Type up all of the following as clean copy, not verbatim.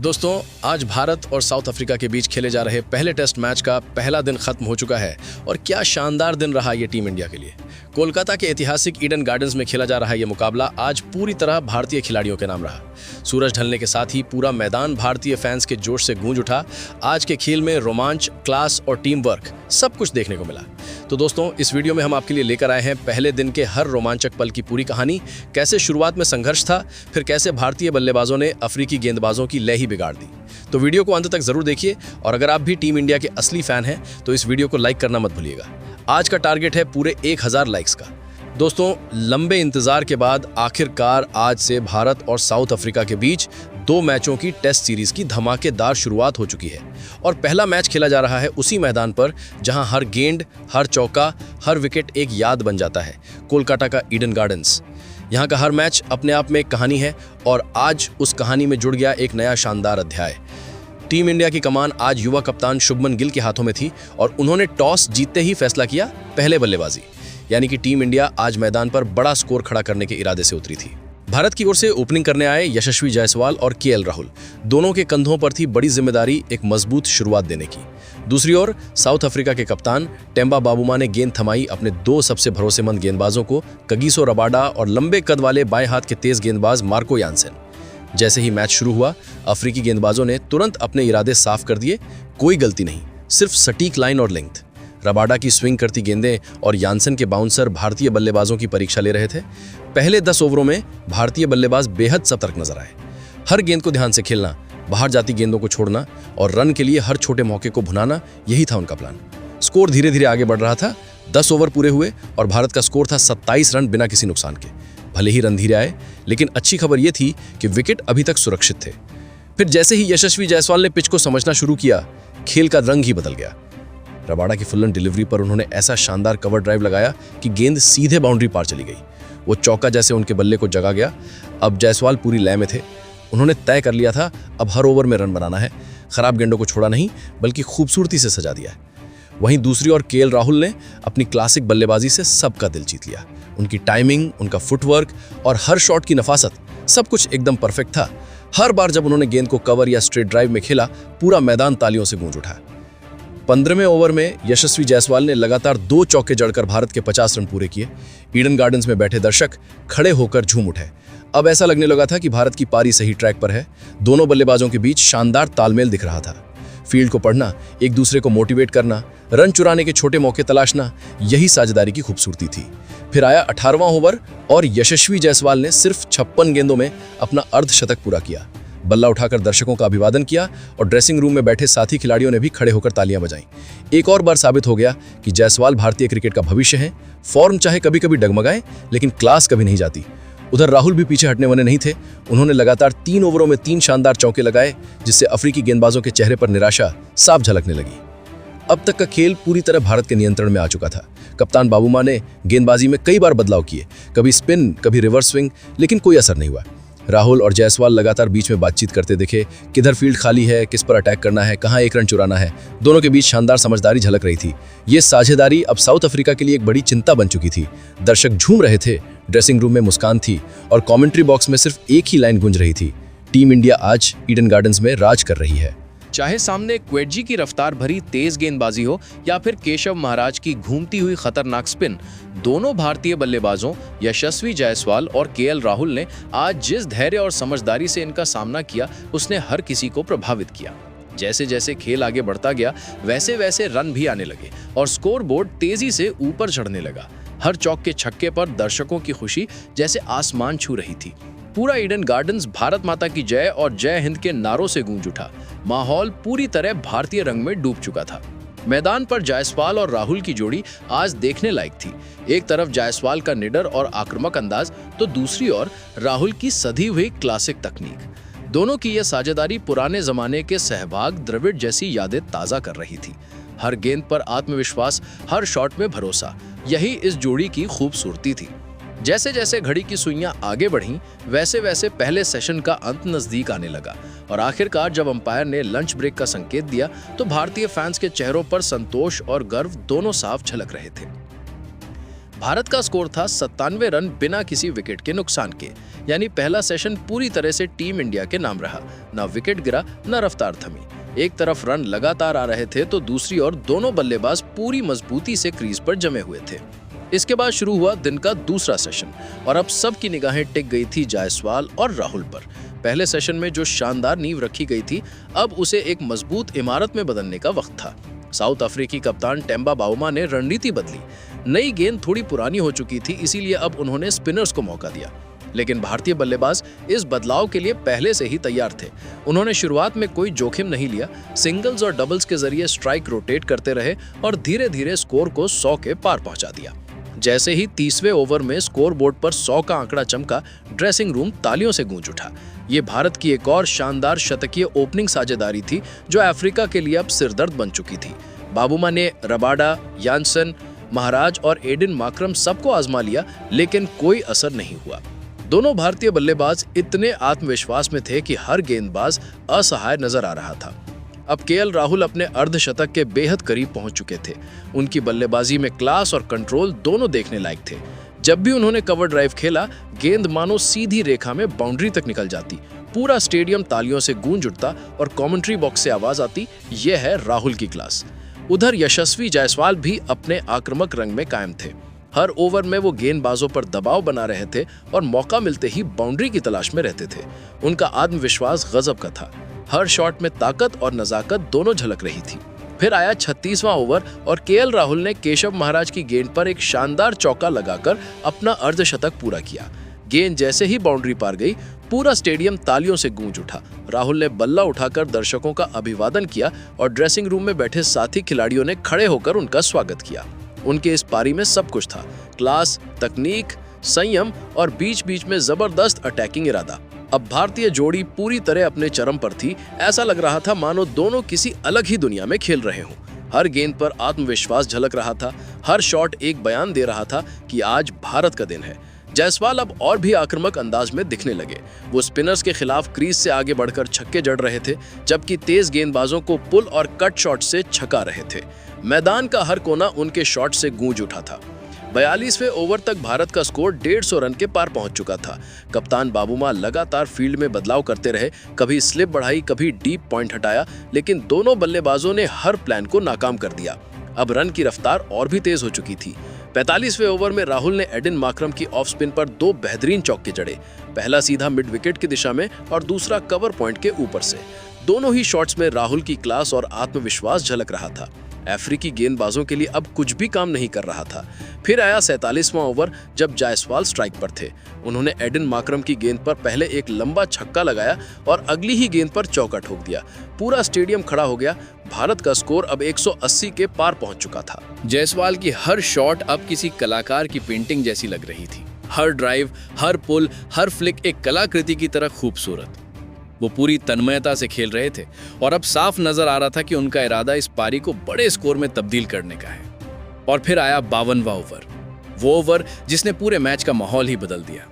दोस्तों, आज भारत और साउथ अफ्रीका के बीच खेले जा रहे पहले टेस्ट मैच का पहला दिन खत्म हो चुका है और क्या शानदार दिन रहा ये टीम इंडिया के लिए। कोलकाता के ऐतिहासिक ईडन गार्डन्स में खेला जा रहा ये मुकाबला आज पूरी तरह भारतीय खिलाड़ियों के नाम रहा। सूरज ढलने के साथ ही पूरा मैदान भारतीय फैंस के जोश से गूंज उठा। आज के खेल में रोमांच, क्लास और टीम वर्क सब कुछ देखने को मिला। तो दोस्तों, इस वीडियो में हम आपके लिए लेकर आए हैं पहले दिन के हर रोमांचक पल की पूरी कहानी। कैसे शुरुआत में संघर्ष था, फिर कैसे भारतीय बल्लेबाजों ने अफ्रीकी गेंदबाजों की लय ही बिगाड़ दी। तो वीडियो को अंत तक जरूर देखिए और अगर आप भी टीम इंडिया के असली फैन हैं तो इस वीडियो को लाइक करना मत भूलिएगा। आज का टारगेट है पूरे 1000 लाइक्स का। दोस्तों, लंबे इंतजार के बाद आखिरकार आज से भारत और साउथ अफ्रीका के बीच 2 मैचों की टेस्ट सीरीज की धमाकेदार शुरुआत हो चुकी है और पहला मैच खेला जा रहा है उसी मैदान पर जहां हर गेंद, हर चौका, हर विकेट एक याद बन जाता है, कोलकाता का ईडन गार्डन्स। यहाँ का हर मैच अपने आप में एक कहानी है और आज उस कहानी में जुड़ गया एक नया शानदार अध्याय। टीम इंडिया की कमान आज युवा कप्तान शुभमन गिल के हाथों में थी और उन्होंने टॉस जीतते ही फैसला किया पहले बल्लेबाजी, यानी कि टीम इंडिया आज मैदान पर बड़ा स्कोर खड़ा करने के इरादे से उतरी थी। भारत की ओर से ओपनिंग करने आए यशस्वी जायसवाल और केएल राहुल। दोनों के कंधों पर थी बड़ी जिम्मेदारी एक मजबूत शुरुआत देने की। दूसरी ओर साउथ अफ्रीका के कप्तान टेम्बा बावुमा ने गेंद थमाई अपने 2 सबसे भरोसेमंद गेंदबाजों को, कगिसो रबाडा और लंबे कद वाले बाएं हाथ के तेज गेंदबाज मार्को यानसेन। जैसे ही मैच शुरू हुआ, अफ्रीकी गेंदबाजों ने तुरंत अपने इरादे साफ कर दिए। कोई गलती नहीं, सिर्फ सटीक लाइन और लेंथ। रबाडा की स्विंग करती गेंदें और यानसेन के बाउंसर भारतीय बल्लेबाजों की परीक्षा ले रहे थे। पहले 10 ओवरों में भारतीय बल्लेबाज बेहद सतर्क नजर आए। हर गेंद को ध्यान से खेलना, बाहर जाती गेंदों को छोड़ना और रन के लिए हर छोटे मौके को भुनाना, यही था उनका प्लान। स्कोर धीरे धीरे आगे बढ़ रहा था। 10 ओवर पूरे हुए और भारत का स्कोर था 27 रन बिना किसी नुकसान के। भले ही रन धीरे आए, लेकिन अच्छी खबर यह थी कि विकेट अभी तक सुरक्षित थे। फिर जैसे ही यशस्वी जायसवाल ने पिच को समझना शुरू किया, खेल का रंग ही बदल गया। रबाडा की फुल डिलीवरी पर उन्होंने ऐसा शानदार कवर ड्राइव लगाया कि गेंद सीधे बाउंड्री पार चली गई। वो चौका जैसे उनके बल्ले को जगा गया। अब जायसवाल पूरी लय में थे। उन्होंने तय कर लिया था अब हर ओवर में रन बनाना है। खराब गेंदों को छोड़ा नहीं, बल्कि खूबसूरती से सजा दिया। वहीं दूसरी ओर केएल राहुल ने अपनी क्लासिक बल्लेबाजी से सबका दिल जीत लिया। उनकी टाइमिंग, उनका फुटवर्क और हर शॉट की नफासत, सब कुछ एकदम परफेक्ट था। हर बार जब उन्होंने गेंद को कवर या स्ट्रेट ड्राइव में खेला, पूरा मैदान तालियों से गूंज उठा। 15वें ओवर में यशस्वी जायसवाल ने लगातार 2 चौके जड़कर भारत के 50 रन पूरे किए। ईडन गार्डन्स में बैठे दर्शक खड़े होकर झूम उठे। अब ऐसा लगने लगा था कि भारत की पारी सही ट्रैक पर है। दोनों बल्लेबाजों के बीच शानदार तालमेल दिख रहा था। फील्ड को पढ़ना, एक दूसरे को मोटिवेट करना, रन चुराने के छोटे मौके तलाशना, यही साझेदारी की खूबसूरती थी। फिर आया 18वां ओवर और यशस्वी जायसवाल ने सिर्फ 56 गेंदों में अपना अर्धशतक पूरा किया। बल्ला उठाकर दर्शकों का अभिवादन किया और ड्रेसिंग रूम में बैठे साथी खिलाड़ियों ने भी खड़े होकर तालियां बजाईं। एक और बार साबित हो गया कि जायसवाल भारतीय क्रिकेट का भविष्य है। फॉर्म चाहे कभी कभी डगमगाए, लेकिन क्लास कभी नहीं जाती। उधर राहुल भी पीछे हटने वाले नहीं थे। उन्होंने लगातार 3 ओवरों में 3 शानदार चौके लगाए, जिससे अफ्रीकी गेंदबाजों के चेहरे पर निराशा साफ झलकने लगी। अब तक का खेल पूरी तरह भारत के नियंत्रण में आ चुका था। कप्तान बावुमा ने गेंदबाजी में कई बार बदलाव किए, कभी स्पिन, कभी रिवर्स स्विंग, लेकिन कोई असर नहीं हुआ। राहुल और जायसवाल लगातार बीच में बातचीत करते दिखे, किधर फील्ड खाली है, किस पर अटैक करना है, कहां एक रन चुराना है। दोनों के बीच शानदार समझदारी झलक रही थी। ये साझेदारी अब साउथ अफ्रीका के लिए एक बड़ी चिंता बन चुकी थी। दर्शक झूम रहे थे, ड्रेसिंग रूम में मुस्कान थी और कमेंट्री बॉक्स में सिर्फ एक ही लाइन गूंज रही थी, टीम इंडिया आज ईडन गार्डन्स में राज कर रही है। चाहे सामने क्वेटजी की रफ्तार भरी तेज गेंदबाजी हो या फिर केशव महाराज की घूमती हुई खतरनाक स्पिन, दोनों भारतीय बल्लेबाजों यशस्वी जायसवाल और केएल राहुल ने आज जिस धैर्य और समझदारी से इनका सामना किया, उसने हर किसी को प्रभावित किया। जैसे जैसे खेल आगे बढ़ता गया, वैसे वैसे रन भी आने लगे और स्कोर बोर्ड तेजी से ऊपर चढ़ने लगा। हर चौक के छक्के पर दर्शकों की खुशी जैसे आसमान छू रही थी। पूरा ईडन गार्डन्स भारत माता की जय और जय हिंद के नारों से गूंज उठा। माहौल पूरी तरह भारतीय रंग में डूब चुका था। मैदान पर जायसवाल और राहुल की जोड़ी आज देखने लायक थी। एक तरफ जायसवाल का निडर और आक्रामक अंदाज, तो दूसरी ओर राहुल की सधी हुई क्लासिक तकनीक। दोनों की यह साझेदारी पुराने जमाने के सहवाग द्रविड़ जैसी यादें ताजा कर रही थी। हर गेंद पर आत्मविश्वास, हर शॉट में भरोसा, यही इस जोड़ी की खूबसूरती थी। जैसे जैसे घड़ी की सुइयां आगे बढ़ीं, वैसे वैसे पहले सेशन का अंत नजदीक आने लगा और आखिरकार जब अंपायर ने लंच ब्रेक का संकेत दिया, तो भारतीय फैंस के चेहरों पर संतोष और गर्व दोनों साफ झलक रहे थे। भारत का स्कोर था 97 रन बिना किसी विकेट के नुकसान के, यानी पहला सेशन पूरी तरह से टीम इंडिया के नाम रहा। न विकेट गिरा, न रफ्तार थमी। एक तरफ रन लगातार आ रहे थे तो दूसरी ओर दोनों बल्लेबाज पूरी मजबूती से क्रीज पर जमे हुए थे। इसके बाद शुरू हुआ दिन का दूसरा सेशन और अब सबकी निगाहें टिक गई थी जायसवाल और राहुल पर। पहले सेशन में जो शानदार नींव रखी गई थी, अब उसे एक मजबूत इमारत में बदलने का वक्त था। साउथ अफ्रीकी कप्तान टेम्बा बाउमा ने रणनीति बदली। नई गेंद थोड़ी पुरानी हो चुकी थी, इसीलिए अब उन्होंने स्पिनर्स को मौका दिया। लेकिन भारतीय बल्लेबाज इस बदलाव के लिए पहले से ही तैयार थे। उन्होंने शुरुआत में कोई जोखिम नहीं लिया, सिंगल्स और डबल्स के जरिए स्ट्राइक रोटेट करते रहे और धीरे धीरे स्कोर को 100 के पार पहुंचा दिया। जैसे ही 30वें ओवर में स्कोर बोर्ड पर 100 का आंकड़ा चमका, ड्रेसिंग रूम तालियों से गूंज उठा। ये भारत की एक और शानदार शतकीय ओपनिंग साझेदारी थी जो अफ्रीका के लिए अब सिरदर्द बन चुकी थी। बाबूमा ने रबाडा, यानसन, महाराज और एडिन मार्क्रम सबको आजमा लिया, लेकिन कोई असर नहीं हुआ। दोनों भारतीय बल्लेबाज इतने आत्मविश्वास में थे कि हर गेंदबाज असहाय नजर आ रहा था। अब केएल राहुल अपने अर्धशतक के बेहद करीब पहुंच चुके थे। उनकी बल्लेबाजी में क्लास और कंट्रोल दोनों देखने लायक थे। जब भी उन्होंने कवर ड्राइव खेला, गेंद मानो सीधी रेखा में बाउंड्री तक निकल जाती। पूरा स्टेडियम तालियों से गूंज उठता और कमेंट्री बॉक्स से आवाज आती, यह है राहुल की क्लास। उधर यशस्वी जायसवाल भी अपने आक्रामक रंग में कायम थे। हर ओवर में वो गेंदबाजों पर दबाव बना रहे थे और मौका मिलते ही बाउंड्री की तलाश में रहते थे। उनका आत्मविश्वास गजब का था। हर शॉट में ताकत और नजाकत दोनों झलक रही थी। फिर आया 36वां ओवर और केएल राहुल ने केशव महाराज की गेंद पर एक शानदार चौका लगाकर अपना अर्धशतक पूरा किया। गेंद जैसे ही बाउंड्री पार गई, पूरा स्टेडियम तालियों से गूंज उठा। राहुल ने बल्ला उठाकर दर्शकों का अभिवादन किया और ड्रेसिंग रूम में बैठे साथी खिलाड़ियों ने खड़े होकर उनका स्वागत किया। उनके इस पारी में सब कुछ था, क्लास, तकनीक, संयम और बीच बीच में जबरदस्त अटैकिंग इरादा। अब भारतीय जोड़ी पूरी तरह अपने चरम पर थी। ऐसा लग रहा था मानो दोनों किसी अलग ही दुनिया में खेल रहे हों। हर गेंद पर आत्मविश्वास झलक रहा था। हर शॉट एक बयान दे रहा था कि आज भारत का दिन है। जायसवाल अब और भी आक्रामक अंदाज में दिखने लगे। वो स्पिनर्स के खिलाफ क्रीज से आगे बढ़कर छक्के जड़ रहे थे, जबकि तेज गेंदबाजों को पुल और कट शॉट से छका रहे थे। मैदान का हर कोना उनके शॉट से गूंज उठा था। 42वें ओवर तक भारत का स्कोर 150 रन के पार पहुंच चुका था। कप्तान बाबूमा लगातार फील्ड में बदलाव करते रहे, कभी स्लिप बढ़ाई, कभी डीप पॉइंट हटाया, लेकिन दोनों बल्लेबाजों ने हर प्लान को नाकाम कर दिया। अब रन की रफ्तार और भी तेज हो चुकी थी। 45वें ओवर में राहुल ने एडिन मार्क्रम की ऑफ स्पिन पर 2 बेहतरीन चौके जड़े। पहला सीधा मिड विकेट की दिशा में और दूसरा कवर पॉइंट के ऊपर से। दोनों ही शॉट्स में राहुल की क्लास और आत्मविश्वास झलक रहा था। अफ्रीकी गेंदबाजों के लिए अब कुछ भी काम नहीं कर रहा था। फिर आया 47वां ओवर, जब जायसवाल स्ट्राइक पर थे। उन्होंने एडिन मार्क्रम की गेंद पर पहले एक लंबा छक्का लगाया और अगली ही गेंद पर चौका ठोक दिया। पूरा स्टेडियम खड़ा हो गया। भारत का स्कोर अब 180 के पार पहुंच चुका था। जायसवाल की हर शॉट अब किसी कलाकार की पेंटिंग जैसी लग रही थी। हर ड्राइव, हर पुल, हर फ्लिक एक कलाकृति की तरह खूबसूरत। वो पूरी तन्मयता से खेल रहे थे और अब साफ नजर आ रहा था कि उनका इरादा इस पारी को बड़े स्कोर में तब्दील करने का है। और फिर आया 52वां ओवर, वो ओवर जिसने पूरे मैच का माहौल ही बदल दिया।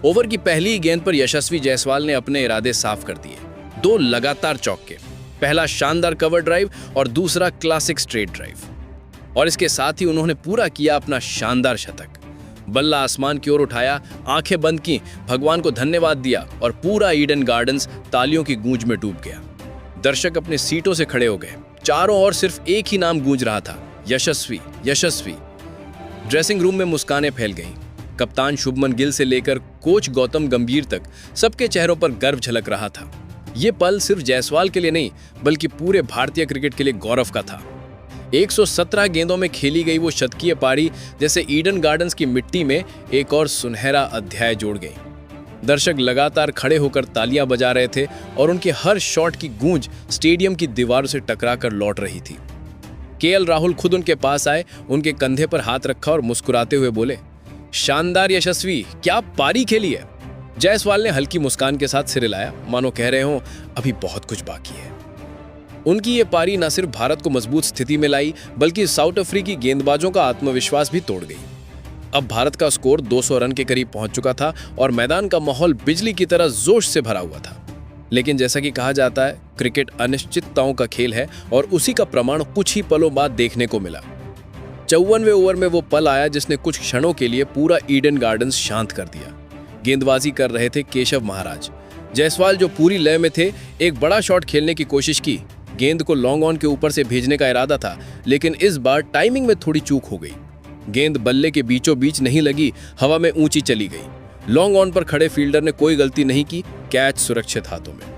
ओवर की पहली ही गेंद पर यशस्वी जायसवाल ने अपने इरादे साफ कर दिए। 2 लगातार चौके, पहला शानदार कवर ड्राइव और दूसरा क्लासिक स्ट्रेट ड्राइव। और इसके साथ ही उन्होंने पूरा किया अपना शानदार शतक। बल्ला आसमान की ओर उठाया, आंखें बंद की, भगवान को धन्यवाद दिया और पूरा ईडन गार्डन्स तालियों की गूंज में डूब गया। दर्शक अपने सीटों से खड़े हो गए। चारों ओर सिर्फ एक ही नाम गूंज रहा था, यशस्वी, यशस्वी। ड्रेसिंग रूम में मुस्कानें फैल गईं। कप्तान शुभमन गिल से लेकर कोच गौतम गंभीर तक सबके चेहरों पर गर्व झलक रहा था। ये पल सिर्फ जायसवाल के लिए नहीं, बल्कि पूरे भारतीय क्रिकेट के लिए गौरव का था। 117 गेंदों में खेली गई वो शतकीय पारी जैसे ईडन गार्डन्स की मिट्टी में एक और सुनहरा अध्याय जोड़ गई। दर्शक लगातार खड़े होकर तालियां बजा रहे थे और उनके हर शॉट की गूंज स्टेडियम की दीवारों से टकराकर लौट रही थी। केएल राहुल खुद उनके पास आए, उनके कंधे पर हाथ रखा और मुस्कुराते हुए बोले, शानदार यशस्वी, क्या पारी खेली है। जायसवाल ने हल्की मुस्कान के साथ सिर हिलाया, मानो कह रहे हो अभी बहुत कुछ बाकी है। उनकी ये पारी न सिर्फ भारत को मजबूत स्थिति में लाई, बल्कि साउथ अफ्रीकी गेंदबाजों का आत्मविश्वास भी तोड़ गई। अब भारत का स्कोर 200 रन के करीब पहुंच चुका था और मैदान का माहौल बिजली की तरह जोश से भरा हुआ था। लेकिन जैसा कि कहा जाता है, क्रिकेट अनिश्चितताओं का खेल है और उसी का प्रमाण कुछ ही पलों बाद देखने को मिला। 54वें ओवर में वो पल आया जिसने कुछ क्षणों के लिए पूरा ईडन गार्डन्स शांत कर दिया। गेंदबाजी कर रहे थे केशव महाराज। जायसवाल जो पूरी लय में थे, एक बड़ा शॉट खेलने की कोशिश की। गेंद को लॉन्ग ऑन के ऊपर से भेजने का इरादा था, लेकिन इस बार टाइमिंग में थोड़ी चूक हो गई। गेंद बल्ले के बीचों बीच नहीं लगी, हवा में ऊंची चली गई। लॉन्ग ऑन पर खड़े फील्डर ने कोई गलती नहीं की, कैच सुरक्षित हाथों में।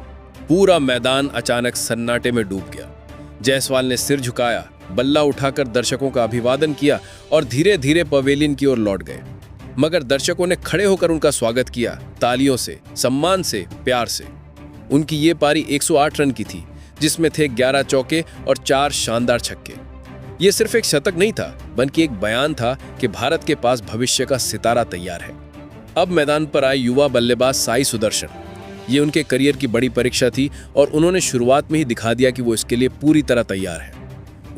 पूरा मैदान अचानक सन्नाटे में डूब गया। जायसवाल ने सिर झुकाया, बल्ला उठाकर दर्शकों का अभिवादन किया और धीरे धीरे पवेलियन की ओर लौट गए। मगर दर्शकों ने खड़े होकर उनका स्वागत किया, तालियों से, सम्मान से, प्यार से। उनकी ये पारी 108 रन की थी, जिसमें थे 11 चौके और 4 शानदार छक्के। ये सिर्फ एक शतक नहीं था, बल्कि एक बयान था कि भारत के पास भविष्य का सितारा तैयार है। अब मैदान पर आए युवा बल्लेबाज साई सुदर्शन। ये उनके करियर की बड़ी परीक्षा थी और उन्होंने शुरुआत में ही दिखा दिया कि वो इसके लिए पूरी तरह तैयार है।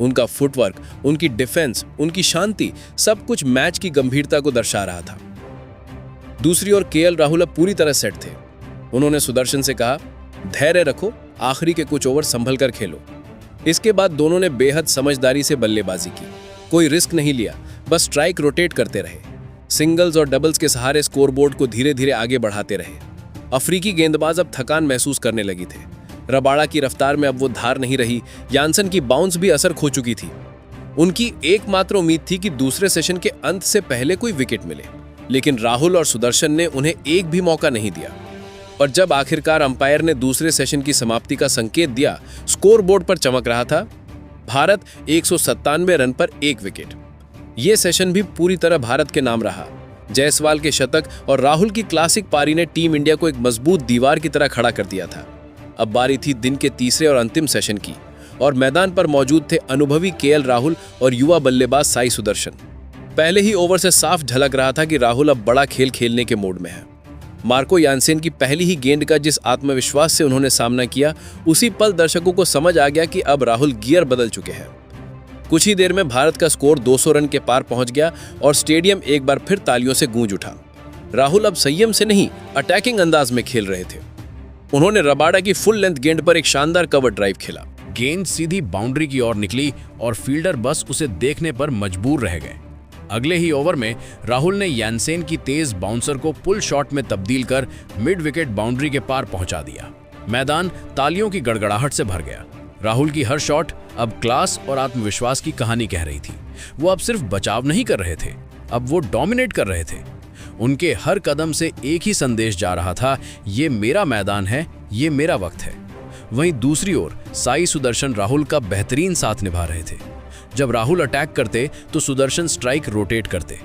उनका फुटवर्क, उनकी डिफेंस, उनकी शांति, सब कुछ मैच की गंभीरता को दर्शा रहा था। दूसरी ओर केएल राहुल अब पूरी तरह सेट थे। उन्होंने सुदर्शन से कहा, धैर्य रखो, आखिरी के कुछ ओवर संभल कर खेलो। इसके बाद दोनों ने बेहद समझदारी से बल्लेबाजी की। कोई रिस्क नहीं लिया, बस स्ट्राइक रोटेट करते रहे। सिंगल्स और डबल्स के सहारे स्कोरबोर्ड को धीरे धीरे आगे बढ़ाते रहे। अफ्रीकी गेंदबाज अब थकान महसूस करने लगी थे। रबाड़ा की रफ्तार में अब वो धार नहीं रही, यानसन की बाउंस भी असर खो चुकी थी। उनकी एकमात्र उम्मीद थी कि दूसरे सेशन के अंत से पहले कोई विकेट मिले, लेकिन राहुल और सुदर्शन ने उन्हें एक भी मौका नहीं दिया। और जब आखिरकार अंपायर ने दूसरे सेशन की समाप्ति का संकेत दिया, स्कोरबोर्ड पर चमक रहा था, भारत 197 रन पर 1 विकेट। ये सेशन भी पूरी तरह भारत के नाम रहा। जायसवाल के शतक और राहुल की क्लासिक पारी ने टीम इंडिया को एक मजबूत दीवार की तरह खड़ा कर दिया था। अब बारी थी दिन के तीसरे और अंतिम सेशन की, और मैदान पर मौजूद थे अनुभवी केएल राहुल और युवा बल्लेबाज साई सुदर्शन। पहले ही ओवर से साफ झलक रहा था कि राहुल अब बड़ा खेल खेलने के मूड में है। मार्को यानसेन की पहली ही गेंद का जिस आत्मविश्वास से उन्होंने सामना किया, उसी पल दर्शकों को समझ आ गया कि अब राहुल गियर बदल चुके हैं। कुछ ही देर में भारत का स्कोर 200 रन के पार पहुंच गया और स्टेडियम एक बार फिर तालियों से गूंज उठा। राहुल अब संयम से नहीं, अटैकिंग अंदाज में खेल रहे थे। उन्होंने रबाड़ा की फुल लेंथ गेंद पर एक शानदार कवर ड्राइव खेला। गेंद सीधी बाउंड्री की ओर निकली और फील्डर बस उसे देखने पर मजबूर रह गए। अगले ही ओवर में राहुल ने यानसेन की तेज बाउंसर को पुल शॉट में तब्दील कर मिड विकेट बाउंड्री के पार पहुंचा दिया। मैदान तालियों की गड़गड़ाहट से भर गया। राहुल की हर शॉट अब क्लास और आत्मविश्वास की कहानी कह रही थी। वो अब सिर्फ बचाव नहीं कर रहे थे, अब वो डोमिनेट कर रहे थे। उनके हर कदम से एक ही संदेश जा रहा था, ये मेरा मैदान है, ये मेरा वक्त है। वहीं दूसरी ओर साई सुदर्शन राहुल का बेहतरीन साथ निभा रहे थे। जब राहुल अटैक करते तो सुदर्शन स्ट्राइक रोटेट करते।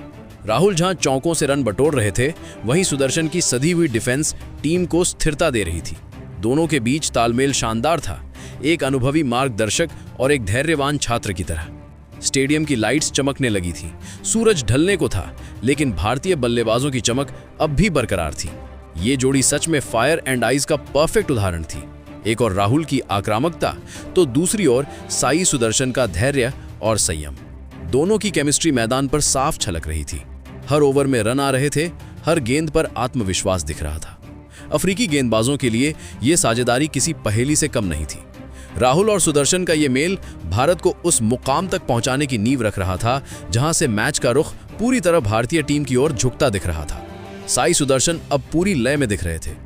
राहुल जहां चौकों से रन बटोर रहे थे, वहीं सुदर्शन की सधी हुई डिफेंस टीम को स्थिरता दे रही थी। दोनों के बीच तालमेल शानदार था, एक अनुभवी मार्गदर्शक और एक धैर्यवान छात्र की तरह। स्टेडियम की लाइट्स चमकने लगी थी, सूरज ढलने को था, लेकिन भारतीय बल्लेबाजों की चमक अब भी बरकरार थी। ये जोड़ी सच में फायर एंड आइज का परफेक्ट उदाहरण थी। एक और राहुल की आक्रामकता, तो दूसरी ओर साई सुदर्शन का धैर्य और संयम। दोनों की केमिस्ट्री मैदान पर साफ छलक रही थी। हर ओवर में रन आ रहे थे, हर गेंद पर आत्मविश्वास दिख रहा था। अफ्रीकी गेंदबाजों के लिए ये साझेदारी किसी पहेली से कम नहीं थी। राहुल और सुदर्शन का ये मेल भारत को उस मुकाम तक पहुंचाने की नींव रख रहा था, जहां से मैच का रुख पूरी तरह भारतीय टीम की ओर झुकता दिख रहा था। साई सुदर्शन अब पूरी लय में दिख रहे थे।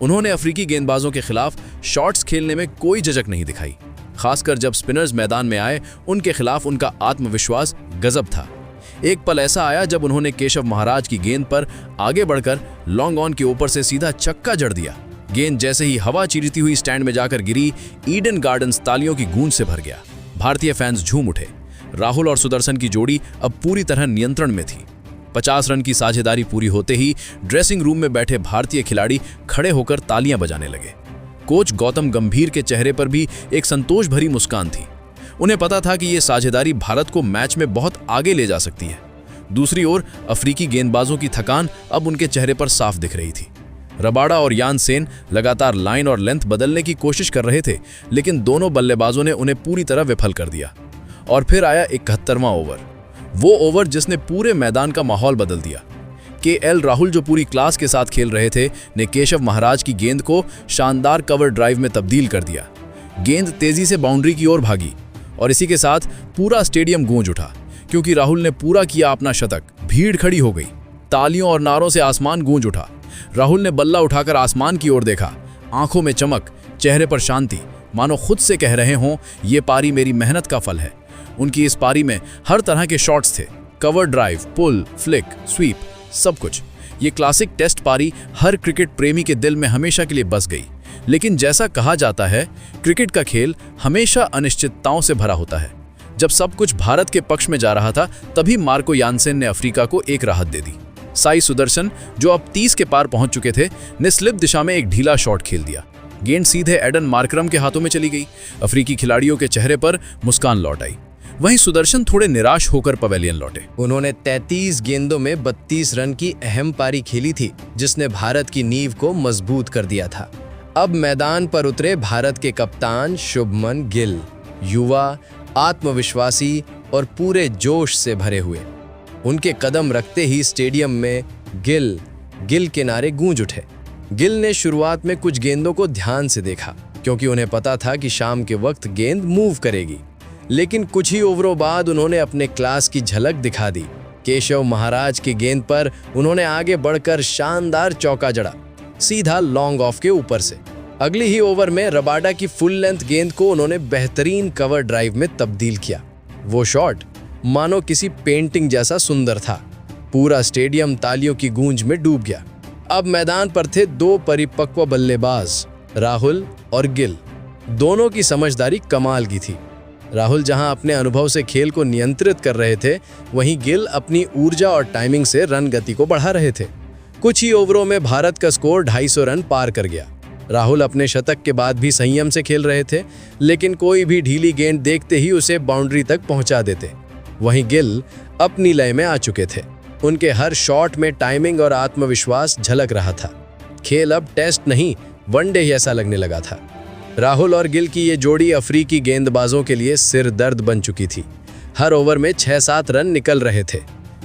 उन्होंने अफ्रीकी गेंदबाजों के खिलाफ शॉट्स खेलने में कोई झिझक नहीं दिखाई। खासकर जब स्पिनर्स मैदान में आए, उनके खिलाफ उनका आत्मविश्वास गजब था। एक पल ऐसा आया जब उन्होंने केशव महाराज की गेंद पर आगे बढ़कर लॉन्ग ऑन के ऊपर से सीधा छक्का जड़ दिया। गेंद जैसे ही हवा चीरती हुई स्टैंड में जाकर गिरी, ईडन गार्डन्स तालियों की गूंज से भर गया। भारतीय फैंस झूम उठे। राहुल और सुदर्शन की जोड़ी अब पूरी तरह नियंत्रण में थी। 50 रन की साझेदारी पूरी होते ही ड्रेसिंग रूम में बैठे भारतीय खिलाड़ी खड़े होकर तालियां बजाने लगे। कोच गौतम गंभीर के चेहरे पर भी एक संतोष भरी मुस्कान थी। उन्हें पता था कि यह साझेदारी भारत को मैच में बहुत आगे ले जा सकती है। दूसरी ओर अफ्रीकी गेंदबाजों की थकान अब उनके चेहरे पर साफ दिख रही थी। रबाड़ा और यानसेन लगातार लाइन और लेंथ बदलने की कोशिश कर रहे थे, लेकिन दोनों बल्लेबाजों ने उन्हें पूरी तरह विफल कर दिया। और फिर आया 71वां ओवर, वो ओवर जिसने पूरे मैदान का माहौल बदल दिया। केएल राहुल जो पूरी क्लास के साथ खेल रहे थे, ने केशव महाराज की गेंद को शानदार कवर ड्राइव में तब्दील कर दिया। गेंद तेजी से बाउंड्री की ओर भागी और इसी के साथ पूरा स्टेडियम गूंज उठा, क्योंकि राहुल ने पूरा किया अपना शतक। भीड़ खड़ी हो गई, तालियों और नारों से आसमान गूंज उठा। राहुल ने बल्ला उठाकर आसमान की ओर देखा, आंखों में चमक, चेहरे पर शांति, मानो खुद से कह रहे हों ये पारी मेरी मेहनत का फल है। उनकी इस पारी में हर तरह के शॉट्स थे, कवर ड्राइव, पुल, फ्लिक, स्वीप, सब कुछ। ये क्लासिक टेस्ट पारी हर क्रिकेट प्रेमी के दिल में हमेशा के लिए बस गई। लेकिन जैसा कहा जाता है, क्रिकेट का खेल हमेशा अनिश्चितताओं से भरा होता है। जब सब कुछ भारत के पक्ष में जा रहा था, तभी मार्को यानसेन ने अफ्रीका को एक राहत दे दी। साई सुदर्शन, जो अब 30 के पार पहुंच चुके थे, ने स्लिप दिशा में एक ढीला शॉट खेल दिया। गेंद सीधे एडन मार्करम के हाथों में चली गई। अफ्रीकी खिलाड़ियों के चेहरे पर मुस्कान लौट आई। वहीं सुदर्शन थोड़े निराश होकर पवेलियन लौटे। उन्होंने 33 गेंदों में 32 रन की अहम पारी खेली थी, जिसने भारत की नींव को मजबूत कर दिया था। अब मैदान पर उतरे भारत के कप्तान शुभमन गिल, युवा, आत्मविश्वासी और पूरे जोश से भरे हुए। उनके कदम रखते ही स्टेडियम में गिल के नारे गूंज उठे। गिल ने शुरुआत में कुछ गेंदों को ध्यान से देखा, क्योंकि उन्हें पता था कि शाम के वक्त गेंद मूव करेगी। लेकिन कुछ ही ओवरों बाद उन्होंने अपने क्लास की झलक दिखा दी। केशव महाराज की गेंद पर उन्होंने आगे बढ़कर शानदार चौका जड़ा, सीधा लॉन्ग ऑफ के ऊपर से। अगली ही ओवर में रबाडा की फुल लेंथ गेंद को उन्होंने बेहतरीन कवर ड्राइव में तब्दील किया। वो शॉट मानो किसी पेंटिंग जैसा सुंदर था। पूरा स्टेडियम तालियों की गूंज में डूब गया। अब मैदान पर थे दो परिपक्व बल्लेबाज, राहुल और गिल। दोनों की समझदारी कमाल की थी। राहुल जहां अपने अनुभव से खेल को नियंत्रित कर रहे थे, वहीं गिल अपनी ऊर्जा और टाइमिंग से रन गति को बढ़ा रहे थे। कुछ ही ओवरों में भारत का स्कोर 250 रन पार कर गया। राहुल अपने शतक के बाद भी संयम से खेल रहे थे, लेकिन कोई भी ढीली गेंद देखते ही उसे बाउंड्री तक पहुंचा देते। वहीं गिल अपनी लय में आ चुके थे। उनके हर शॉट में टाइमिंग और आत्मविश्वास झलक रहा था। खेल अब टेस्ट नहीं, वनडे जैसा लगने लगा था। राहुल और गिल की ये जोड़ी अफ्रीकी गेंदबाजों के लिए सिर दर्द बन चुकी थी। हर ओवर में 6-7 रन निकल रहे थे।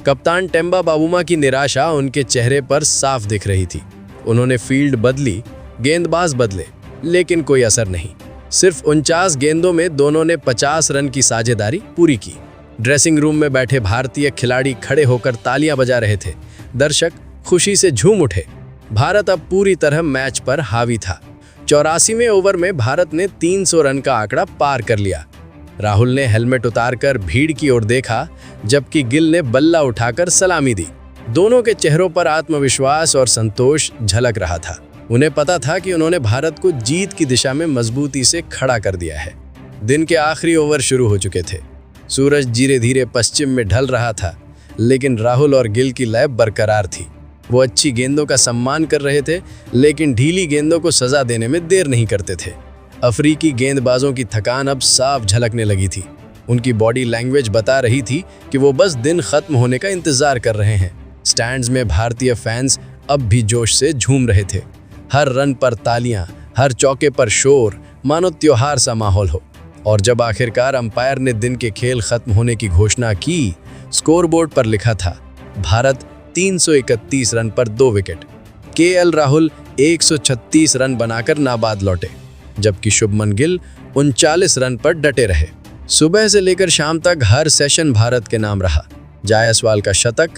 कप्तान टेम्बा बावुमा की निराशा उनके चेहरे पर साफ दिख रही थी। उन्होंने फील्ड बदली, गेंदबाज बदले, लेकिन कोई असर नहीं। सिर्फ 49 गेंदों में दोनों ने 50 रन की साझेदारी पूरी की। ड्रेसिंग रूम में बैठे भारतीय खिलाड़ी खड़े होकर तालियां बजा रहे थे। दर्शक खुशी से झूम उठे। भारत अब पूरी तरह मैच पर हावी था। 84वें ओवर में भारत ने 300 रन का आंकड़ा पार कर लिया। राहुल ने हेलमेट उतारकर भीड़ की ओर देखा, जबकि गिल ने बल्ला उठाकर सलामी दी। दोनों के चेहरों पर आत्मविश्वास और संतोष झलक रहा था। उन्हें पता था कि उन्होंने भारत को जीत की दिशा में मजबूती से खड़ा कर दिया है। दिन के आखिरी ओवर शुरू हो चुके थे। सूरज धीरे धीरे पश्चिम में ढल रहा था, लेकिन राहुल और गिल की लय बरकरार थी। वो अच्छी गेंदों का सम्मान कर रहे थे, लेकिन ढीली गेंदों को सजा देने में देर नहीं करते थे। अफ्रीकी गेंदबाजों की थकान अब साफ झलकने लगी थी। उनकी बॉडी लैंग्वेज बता रही थी कि वो बस दिन खत्म होने का इंतजार कर रहे हैं। स्टैंड्स में भारतीय फैंस अब भी जोश से झूम रहे थे। हर रन पर तालियां, हर चौके पर शोर, मानो त्योहार सा माहौल हो। और जब आखिरकार अंपायर ने दिन के खेल खत्म होने की घोषणा की, स्कोरबोर्ड पर लिखा था भारत 331 रन पर 2 विकेट। केएल राहुल 136 रन बनाकर नाबाद लौटे, जबकि शुभमन गिल 39 रन पर डटे रहे। सुबह से लेकर शाम तक हर सेशन भारत के नाम रहा। जायसवाल का शतक,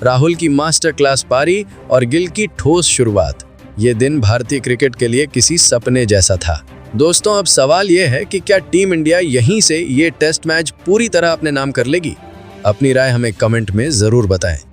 राहुल की मास्टर क्लास पारी और गिल की ठोस शुरुआत। ये दिन भारतीय क्रिकेट के लिए किसी सपने जैसा था। दोस्तों, अब सवाल यह है कि क्या टीम इंडिया यहीं से ये टेस्ट मैच पूरी तरह अपने नाम कर लेगी? अपनी राय हमें कमेंट में जरूर बताएं।